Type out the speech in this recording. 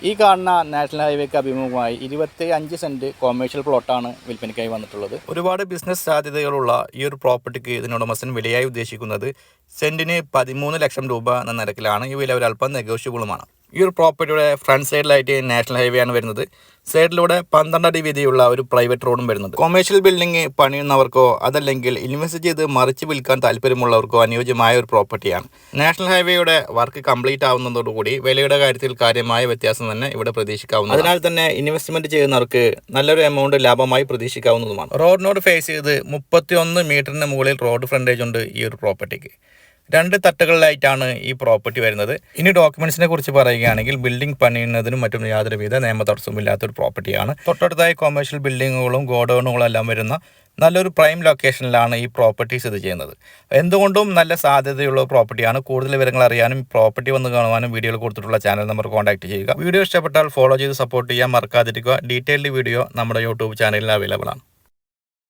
ഈ കാണുന്ന നാഷണൽ ഹൈവേക്ക് അഭിമുഖമായി 25 സെൻറ്റ് കൊമേഴ്ഷ്യൽ പ്ലോട്ടാണ് വിൽപ്പനയ്ക്കായി വന്നിട്ടുള്ളത്. ഒരുപാട് ബിസിനസ് സാധ്യതകളുള്ള ഈ ഒരു പ്രോപ്പർട്ടിക്ക് ഇതിനുടമസ്ഥൻ വിലയായി ഉദ്ദേശിക്കുന്നത് സെൻറ്റിന് 13 ലക്ഷം രൂപ എന്ന നിരക്കിലാണ്. ഈ വില ഒരല്പം നെഗോഷ്യബിളുമാണ്. ഈ ഒരു പ്രോപ്പർട്ടിയുടെ ഫ്രണ്ട് സൈഡിലായിട്ട് നാഷണൽ ഹൈവേ ആണ് വരുന്നത്. സൈഡിലൂടെ 12 അടി വീതിയുള്ള ഒരു പ്രൈവറ്റ് റോഡും വരുന്നുണ്ട്. കൊമേഴ്ഷ്യൽ ബിൽഡിംഗ് പണിയുന്നവർക്കോ അതല്ലെങ്കിൽ ഇൻവെസ്റ്റ് ചെയ്ത് മറിച്ച് വിൽക്കാൻ താല്പര്യമുള്ളവർക്കോ അനുയോജ്യമായ ഒരു പ്രോപ്പർട്ടിയാണ്. നാഷണൽ ഹൈവേയുടെ വർക്ക് കംപ്ലീറ്റ് ആവുന്നതോടുകൂടി വിലയുടെ കാര്യത്തിൽ കാര്യമായ വ്യത്യാസം തന്നെ ഇവിടെ പ്രതീക്ഷിക്കാവുന്നതാണ്. അതിനാൽ തന്നെ ഇൻവെസ്റ്റ്മെന്റ് ചെയ്യുന്നവർക്ക് നല്ലൊരു എമൗണ്ട് ലാഭമായി പ്രതീക്ഷിക്കാവുന്നതുമാണ്. റോഡിനോട് ഫേസ് ചെയ്ത് 31 മീറ്ററിന് മുകളിൽ റോഡ് ഫ്രണ്ടേജ് ഉണ്ട് ഈ ഒരു പ്രോപ്പർട്ടിക്ക്. 2 തട്ടുകളിലായിട്ടാണ് ഈ പ്രോപ്പർട്ടി വരുന്നത്. ഇനി ഡോക്യുമെന്റ്സിനെ കുറിച്ച് പറയുകയാണെങ്കിൽ ബിൽഡിംഗ് പണിയുന്നതിനും മറ്റും യാതൊരുവിധ നിയമ തടസ്സമില്ലാത്തൊരു പ്രോപ്പർട്ടിയാണ്. തൊട്ടടുത്തായി കൊമേഴ്ഷ്യൽ ബിൽഡിങ്ങുകളും ഗോഡൌണുകളും എല്ലാം വരുന്ന നല്ലൊരു പ്രൈം ലൊക്കേഷനിലാണ് ഈ പ്രോപ്പർട്ടി സ്ഥിതി ചെയ്യുന്നത്. എന്തുകൊണ്ടും നല്ല സാധ്യതയുള്ള പ്രോപ്പർട്ടിയാണ്. കൂടുതൽ വിവരങ്ങൾ അറിയാനും പ്രോപ്പർട്ടി വന്ന് കാണുവാനും വീഡിയോയിൽ കൊടുത്തിട്ടുള്ള ചാനൽ നമ്പർ കോൺടാക്ട് ചെയ്യുക. വീഡിയോ ഇഷ്ടപ്പെട്ടാൽ ഫോളോ ചെയ്ത് സപ്പോർട്ട് ചെയ്യാൻ മറക്കാതിരിക്കുക. ഡീറ്റെയിൽഡ് വീഡിയോ നമ്മുടെ യൂട്യൂബ് ചാനലിൽ അവൈലബിൾ ആണ്.